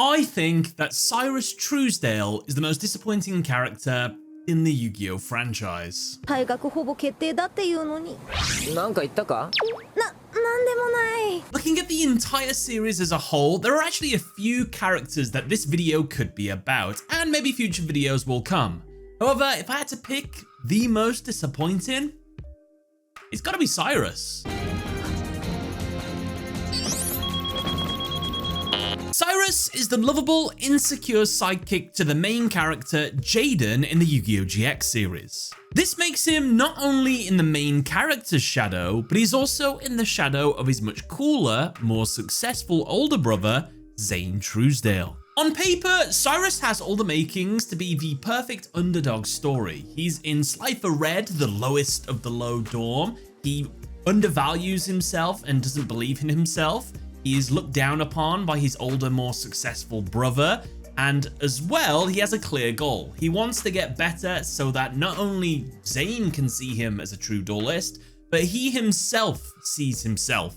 I think that Cyrus Truesdale is the most disappointing character in the Yu-Gi-Oh franchise. 退学ほぼ決定だっていうのに。なんか言ったか？なんでもない。 Looking at the entire series as a whole, there are actually a few characters that this video could be about, and maybe future videos will come. However, if I had to pick the most disappointing, it's gotta be Cyrus. Cyrus is the lovable, insecure sidekick to the main character, Jaden, in the Yu-Gi-Oh! GX series. This makes him not only in the main character's shadow, but he's also in the shadow of his much cooler, more successful older brother, Zane Truesdale. On paper, Cyrus has all the makings to be the perfect underdog story. He's in Slifer Red, the lowest of the low dorm. He undervalues himself and doesn't believe in himself. He is looked down upon by his older, more successful brother. And as well, he has a clear goal. He wants to get better so that not only Zane can see him as a true duelist, but he himself sees himself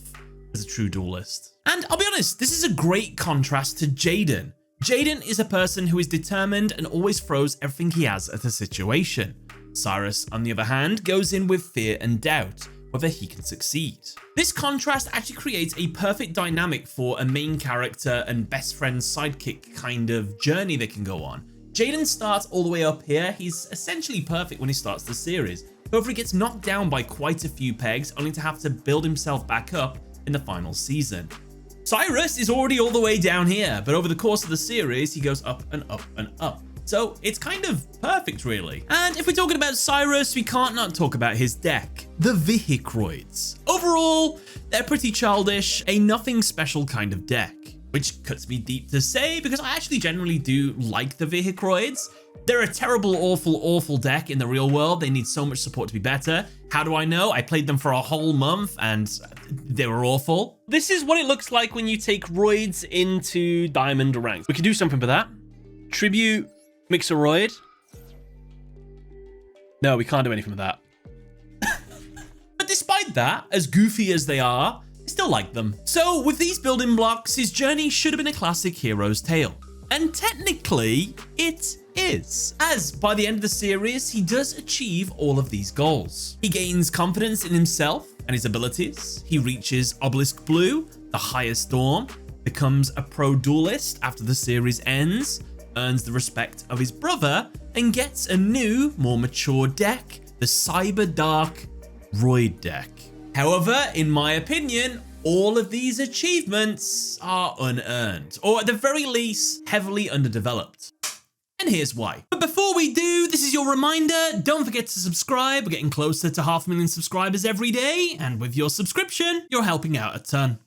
as a true duelist. And I'll be honest, this is a great contrast to Jaden. Jaden is a person who is determined and always throws everything he has at a situation. Cyrus, on the other hand, goes in with fear and doubt whether he can succeed. This contrast actually creates a perfect dynamic for a main character and best friend sidekick kind of journey they can go on. Jaden starts all the way up here. He's essentially perfect when he starts the series. However, he gets knocked down by quite a few pegs, only to have to build himself back up in the final season. Cyrus is already all the way down here, but over the course of the series, he goes up and up and up. So it's kind of perfect, really. And if we're talking about Cyrus, we can't not talk about his deck, the Vehicroids. Overall, they're pretty childish, a nothing special kind of deck, which cuts me deep to say because I actually generally do like the Vehicroids. They're a terrible, awful deck in the real world. They need so much support to be better. How do I know? I played them for a whole month and they were awful. This is what it looks like when you take Roids into Diamond ranks. We could do something with that. Tribute Mixeroid. No, we can't do anything with that. But despite that, as goofy as they are, I still like them. So with these building blocks, his journey should have been a classic hero's tale. And technically, it is, as by the end of the series, he does achieve all of these goals. He gains confidence in himself and his abilities. He reaches Obelisk Blue, the highest dorm, becomes a pro duelist after the series ends, earns the respect of his brother, and gets a new, more mature deck, the Cyber Dark Roid deck. However, in my opinion, all of these achievements are unearned, or at the very least, heavily underdeveloped. And here's why. But before we do, this is your reminder, don't forget to subscribe. We're getting closer to 500,000 subscribers every day, and with your subscription, you're helping out a ton.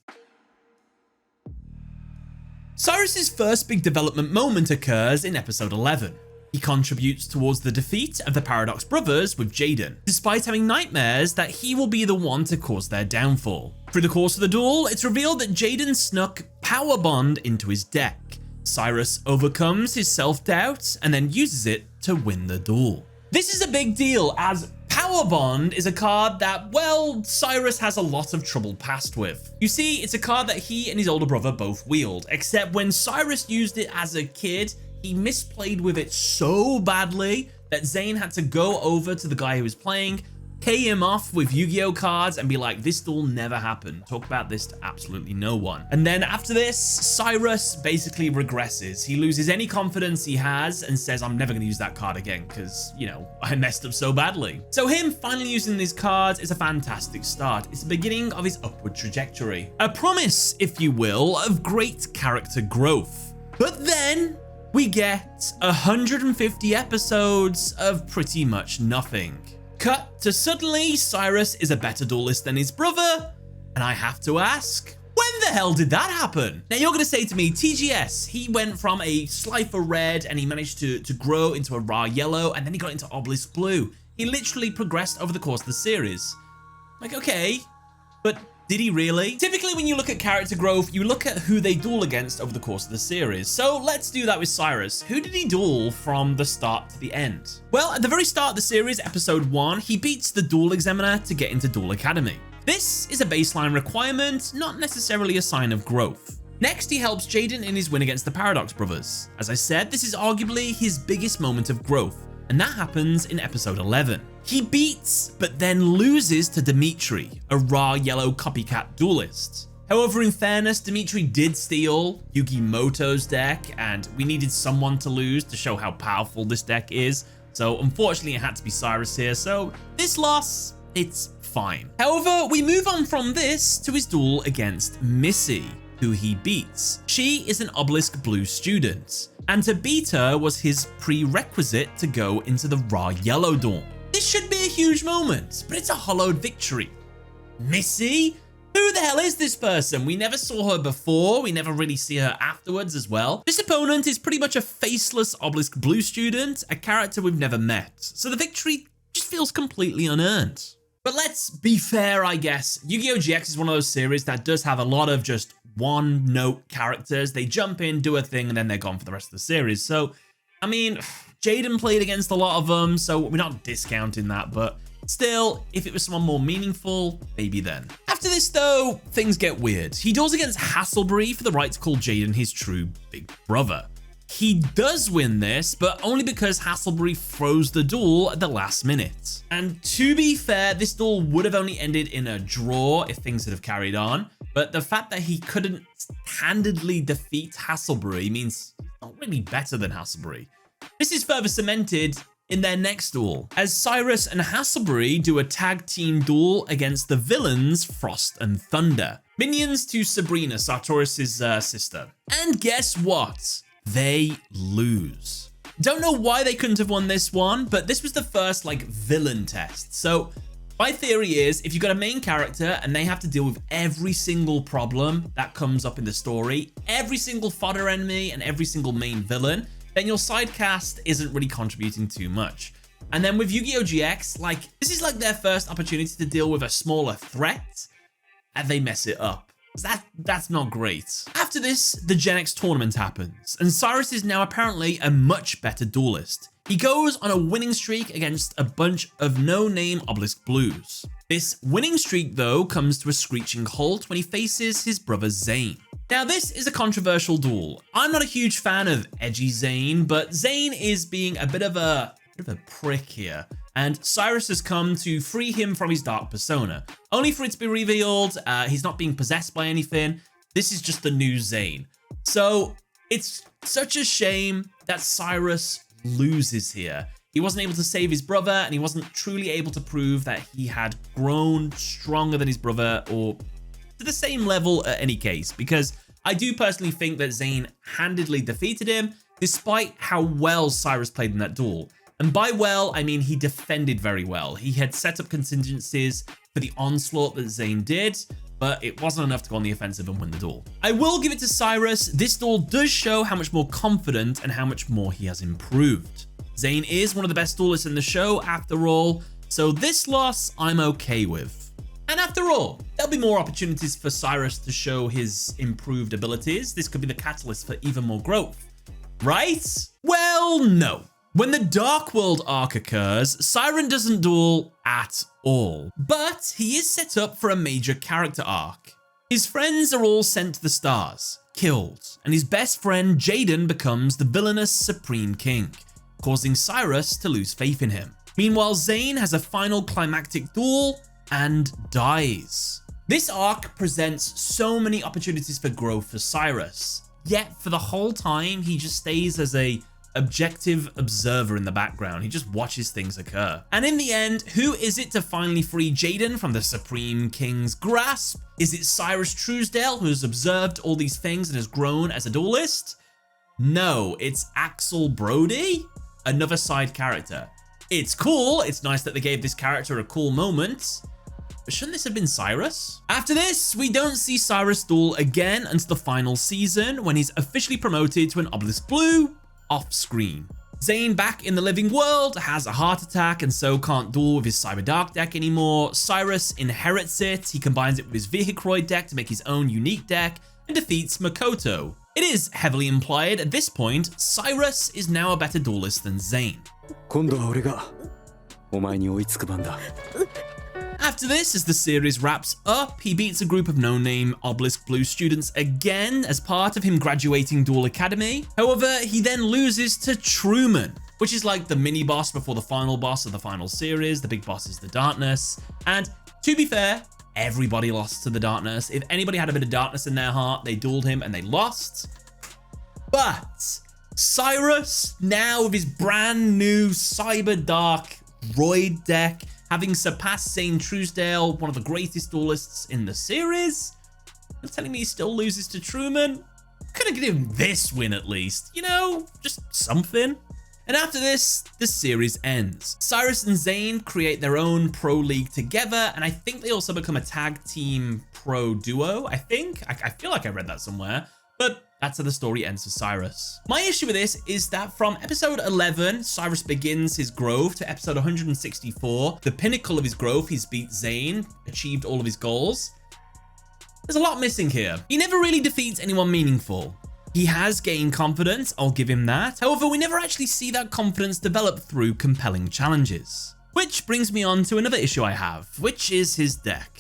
Cyrus's first big development moment occurs in episode 11. He contributes towards the defeat of the Paradox Brothers with Jaden, despite having nightmares that he will be the one to cause their downfall. Through the course of the duel, it's revealed that Jaden snuck Power Bond into his deck. Cyrus overcomes his self-doubt and then uses it to win the duel. This is a big deal as Power Bond is a card that, well, Cyrus has a lot of trouble past with. You see, it's a card that he and his older brother both wield, except when Cyrus used it as a kid, he misplayed with it so badly that Zane had to go over to the guy who was playing, pay him off with Yu-Gi-Oh cards and be like, this duel never happened. Talk about this to absolutely no one. And then after this, Cyrus basically regresses. He loses any confidence he has and says, I'm never going to use that card again because, you know, I messed up so badly. So him finally using these cards is a fantastic start. It's the beginning of his upward trajectory. A promise, if you will, of great character growth. But then we get 150 episodes of pretty much nothing. Cut to suddenly Cyrus is a better duelist than his brother, and I have to ask, when the hell did that happen? Now you're gonna say to me, TGS, he went from a Slifer Red and he managed to grow into a Ra Yellow, and then he got into Obelisk Blue. He literally progressed over the course of the series. Like, okay, but did he really? Typically, when you look at character growth, you look at who they duel against over the course of the series. So let's do that with Cyrus. Who did he duel from the start to the end? Well, at the very start of the series, episode 1, he beats the Duel Examiner to get into Duel Academy. This is a baseline requirement, not necessarily a sign of growth. Next, he helps Jaden in his win against the Paradox Brothers. As I said, this is arguably his biggest moment of growth, and that happens in episode 11. He beats, but then loses to Dimitri, a raw yellow copycat duelist. However, in fairness, Dimitri did steal Yugioh's deck, and we needed someone to lose to show how powerful this deck is. So unfortunately, it had to be Cyrus here. So this loss, it's fine. However, we move on from this to his duel against Missy, who he beats. She is an Obelisk Blue student, and to beat her was his prerequisite to go into the raw yellow duel. This should be a huge moment, but it's a hollowed victory. Missy? Who the hell is this person? We never saw her before. We never really see her afterwards as well. This opponent is pretty much a faceless Obelisk Blue student, a character we've never met. So the victory just feels completely unearned. But let's be fair, I guess. Yu-Gi-Oh! GX is one of those series that does have a lot of just one-note characters. They jump in, do a thing, and then they're gone for the rest of the series. So, I mean, Jaden played against a lot of them, so we're not discounting that, but still, if it was someone more meaningful, maybe then. After this, though, things get weird. He duels against Hasselbury for the right to call Jaden his true big brother. He does win this, but only because Hasselbury froze the duel at the last minute. And to be fair, this duel would have only ended in a draw if things had have carried on, but the fact that he couldn't handedly defeat Hasselbury means he's not really better than Hasselbury. This is further cemented in their next duel, as Cyrus and Hasselbury do a tag team duel against the villains Frost and Thunder, minions to Sabrina, Sartorius' sister. And guess what? They lose. Don't know why they couldn't have won this one, but this was the first villain test. So my theory is if you've got a main character and they have to deal with every single problem that comes up in the story, every single fodder enemy and every single main villain, then your side cast isn't really contributing too much. And then with Yu-Gi-Oh! GX, this is their first opportunity to deal with a smaller threat, and they mess it up. That's not great. After this, the Gen X tournament happens, and Cyrus is now apparently a much better duelist. He goes on a winning streak against a bunch of no-name Obelisk Blues. This winning streak, though, comes to a screeching halt when he faces his brother Zane. Now, this is a controversial duel. I'm not a huge fan of edgy Zane, but Zane is being a bit of a prick here, and Cyrus has come to free him from his dark persona, only for it to be revealed he's not being possessed by anything. This is just the new Zane. So it's such a shame that Cyrus loses here. He wasn't able to save his brother, and he wasn't truly able to prove that he had grown stronger than his brother, or to the same level at any case, because I do personally think that Zane handedly defeated him, despite how well Cyrus played in that duel. And by well, I mean he defended very well. He had set up contingencies for the onslaught that Zane did, but it wasn't enough to go on the offensive and win the duel. I will give it to Cyrus. This duel does show how much more confident and how much more he has improved. Zane is one of the best duelists in the show after all, so this loss I'm okay with. And after all, there'll be more opportunities for Cyrus to show his improved abilities. This could be the catalyst for even more growth, right? Well, no. When the Dark World arc occurs, Siren doesn't duel at all, but he is set up for a major character arc. His friends are all sent to the stars, killed, and his best friend Jaden becomes the villainous Supreme King, causing Cyrus to lose faith in him. Meanwhile, Zane has a final climactic duel and dies. This arc presents so many opportunities for growth for Cyrus, yet for the whole time he just stays as a objective observer in the background. He just watches things occur. And in the end, who is it to finally free Jaden from the Supreme King's grasp? Is it Cyrus Truesdale, who has observed all these things and has grown as a duelist? No, it's Axel Brody, another side character. It's cool, it's nice that they gave this character a cool moment, but shouldn't this have been Cyrus? After this, we don't see Cyrus duel again until the final season, when he's officially promoted to an Obelisk Blue off screen. Zane, back in the living world, has a heart attack and so can't duel with his Cyber Dark deck anymore. Cyrus inherits it, he combines it with his Vehicroid deck to make his own unique deck, and defeats Makoto. It is heavily implied at this point, Cyrus is now a better duelist than Zane. After After this, as the series wraps up, he beats a group of no-name Obelisk Blue students again as part of him graduating Duel Academy. However, he then loses to Truman, which is like the mini boss before the final boss of the final series. The big boss is the Darkness. And to be fair, everybody lost to the Darkness. If anybody had a bit of darkness in their heart, they dueled him and they lost. But Cyrus, now with his brand new Cyber Dark Roid deck, having surpassed Zane Truesdale, one of the greatest duelists in the series, you're telling me he still loses to Truman? Could have given him this win at least, you know, just something. And after this, the series ends. Cyrus and Zane create their own pro league together, and I think they also become a tag team pro duo, I think. I feel like I read that somewhere, but that's how the story ends for Cyrus. My issue with this is that from episode 11, Cyrus begins his growth, to episode 164, the pinnacle of his growth, he's beat Zane, achieved all of his goals. There's a lot missing here. He never really defeats anyone meaningful. He has gained confidence, I'll give him that. However, we never actually see that confidence develop through compelling challenges. Which brings me on to another issue I have, which is his deck.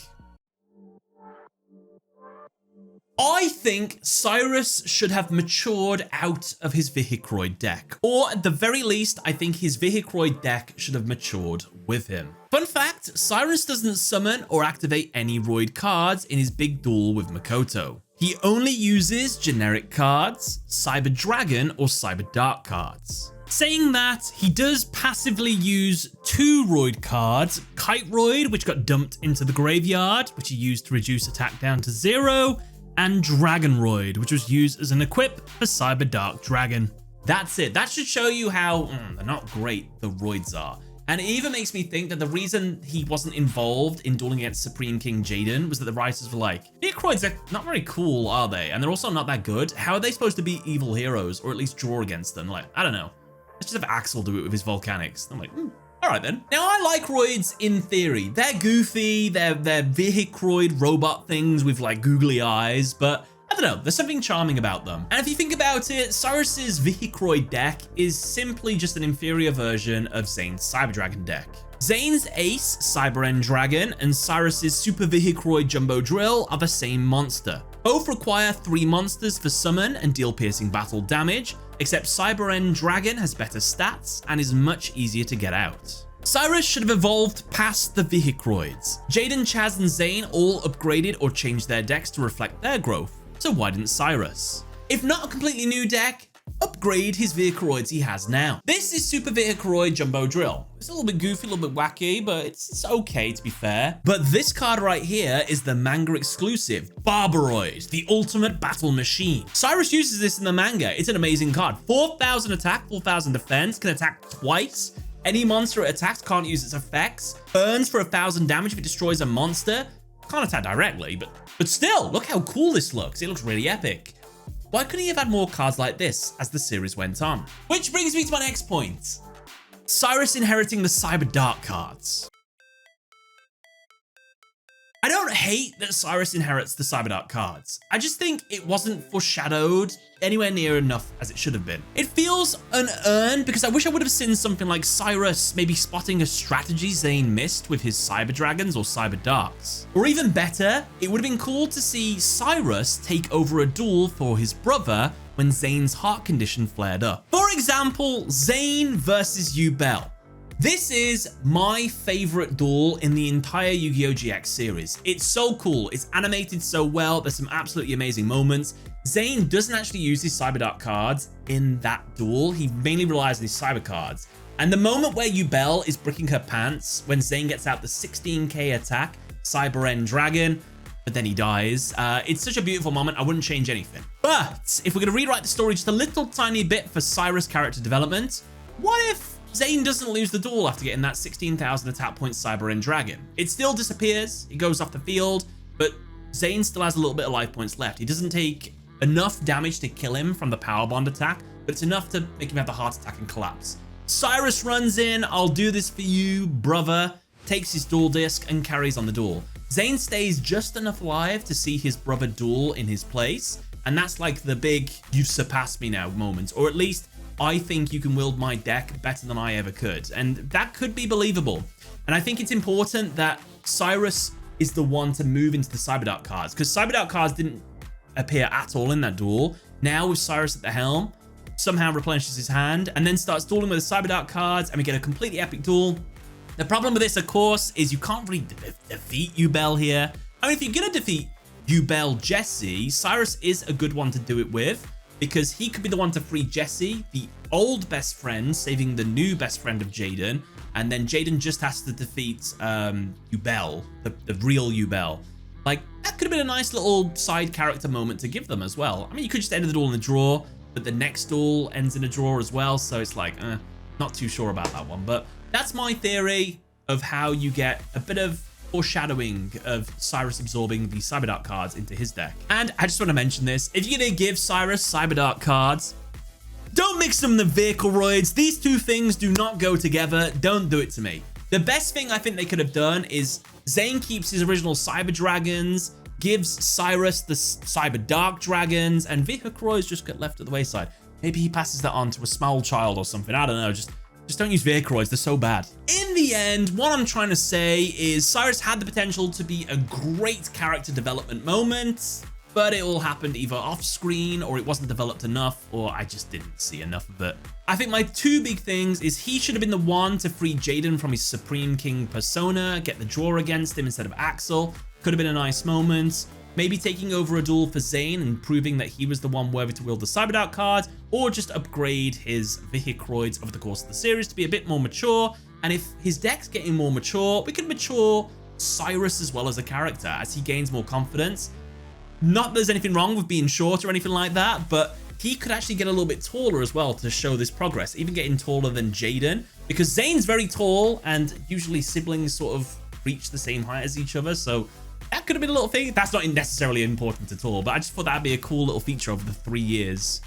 I think Cyrus should have matured out of his Vihicroid deck, or at the very least, I think his Vihicroid deck should have matured with him. Fun fact, Cyrus doesn't summon or activate any Roid cards in his big duel with Makoto. He only uses generic cards, Cyber Dragon or Cyber Dark cards. Saying that, he does passively use 2 Roid cards, Kite Roid, which got dumped into the graveyard, which he used to reduce attack down to 0, and Dragon Roid, which was used as an equip for Cyber Dark Dragon. That's it. That should show you how they're not great the Roids are. And it even makes me think that the reason he wasn't involved in dueling against Supreme King Jaden was that the writers were like, Vihicroids are not very cool, are they? And they're also not that good. How are they supposed to be evil heroes, or at least draw against them? Like, I don't know. Let's just have Axel do it with his Volcanics. I'm like, all right then. Now, I like Roids in theory. They're goofy, they're Vihicroid robot things with like googly eyes, but I don't know, there's something charming about them. And if you think about it, Cyrus's Vihicroid deck is simply just an inferior version of Zane's Cyber Dragon deck. Zane's Ace, Cyber End Dragon, and Cyrus's Super Vihicroid Jumbo Drill are the same monster. Both require 3 monsters for summon and deal piercing battle damage, except Cyber End Dragon has better stats and is much easier to get out. Cyrus should have evolved past the Vihicroids. Jaden, Chaz, and Zane all upgraded or changed their decks to reflect their growth. So why didn't Cyrus? If not a completely new deck, upgrade his Vihicroids he has now. This is Super Vihicroid Jumbo Drill. It's a little bit goofy, a little bit wacky, but it's okay to be fair. But this card right here is the manga exclusive, Barbaroid, the ultimate battle machine. Cyrus uses this in the manga. It's an amazing card. 4,000 attack, 4,000 defense, can attack twice. Any monster it attacks can't use its effects. Burns for 1,000 damage if it destroys a monster. Can't attack directly, but still, look how cool this looks. It looks really epic. Why couldn't he have had more cards like this as the series went on? Which brings me to my next point. Cyrus inheriting the Cyber Dark cards. I don't hate that Cyrus inherits the Cyber Dark cards. I just think it wasn't foreshadowed anywhere near enough as it should have been. It feels unearned because I wish I would have seen something like Cyrus maybe spotting a strategy Zane missed with his Cyber Dragons or Cyber Darks. Or even better, it would have been cool to see Cyrus take over a duel for his brother when Zane's heart condition flared up. For example, Zane versus Yugioh. This is my favorite duel in the entire Yu-Gi-Oh! GX series. It's so cool. It's animated so well. There's some absolutely amazing moments. Zane doesn't actually use his Cyber Dark cards in that duel. He mainly relies on his Cyber cards. And the moment where Yugioh is bricking her pants, when Zane gets out the 16k attack, Cyber End Dragon, but then he dies. It's such a beautiful moment. I wouldn't change anything. But if we're going to rewrite the story just a little tiny bit for Cyrus character development, what if Zane doesn't lose the duel after getting that 16,000 attack point Cyber End Dragon? It still disappears, it goes off the field, but Zane still has a little bit of life points left. He doesn't take enough damage to kill him from the power bond attack, but it's enough to make him have the heart attack and collapse. Cyrus runs in, I'll do this for you, brother, takes his duel disc and carries on the duel. Zane stays just enough alive to see his brother duel in his place, and that's like the big "you've surpassed me now" moment, or at least I think you can wield my deck better than I ever could. And that could be believable. And I think it's important that Cyrus is the one to move into the Cyberdark cards, because Cyberdark cards didn't appear at all in that duel. Now with Cyrus at the helm, somehow replenishes his hand and then starts dueling with the Cyberdark cards, and we get a completely epic duel. The problem with this, of course, is you can't really defeat Yugioh here. I mean, if you're going to defeat Yugioh Jesse, Cyrus is a good one to do it with, because he could be the one to free Jesse, the old best friend, saving the new best friend of Jaden, and then Jaden just has to defeat Yugioh, the real Yugioh. Like, that could have been a nice little side character moment to give them as well. I mean, you could just end the duel in a draw, but the next duel ends in a draw as well, so it's like, not too sure about that one. But that's my theory of how you get a bit of foreshadowing of Cyrus absorbing the Cyberdark cards into his deck. And I just want to mention this. If you're going to give Cyrus Cyberdark cards, don't mix them in the vehicle roids. These two things do not go together. Don't do it to me. The best thing I think they could have done is Zane keeps his original Cyber Dragons, gives Cyrus the Cyber Dark Dragons, and Vehicroids just get left at the wayside. Maybe he passes that on to a small child or something. I don't know. Just don't use Vehicroids. They're so bad. In the end, what I'm trying to say is Cyrus had the potential to be a great character development moment, but it all happened either off screen, or it wasn't developed enough, or I just didn't see enough of it. I think my two big things is he should have been the one to free Jaden from his Supreme King persona, get the draw against him instead of Axel. Could have been a nice moment. Maybe taking over a duel for Zane and proving that he was the one worthy to wield the Cyberdark cards, or just upgrade his Vehicroids over the course of the series to be a bit more mature. And if his deck's getting more mature, we could mature Cyrus as well as a character as he gains more confidence. Not that there's anything wrong with being short or anything like that, but he could actually get a little bit taller as well to show this progress, even getting taller than Jaden, because Zane's very tall and usually siblings sort of reach the same height as each other. So that could have been a little thing. That's not necessarily important at all, but I just thought that'd be a cool little feature over the 3 years.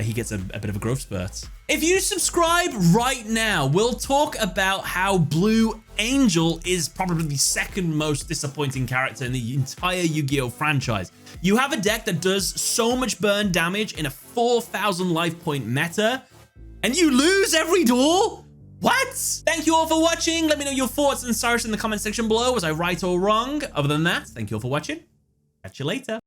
He gets a bit of a growth spurt. If you subscribe right now, we'll talk about how Blue Angel is probably the second most disappointing character in the entire Yu-Gi-Oh franchise. You have a deck that does so much burn damage in a 4,000 life point meta, and you lose every duel? What? Thank you all for watching. Let me know your thoughts and Cyrus in the comment section below. Was I right or wrong? Other than that, thank you all for watching. Catch you later.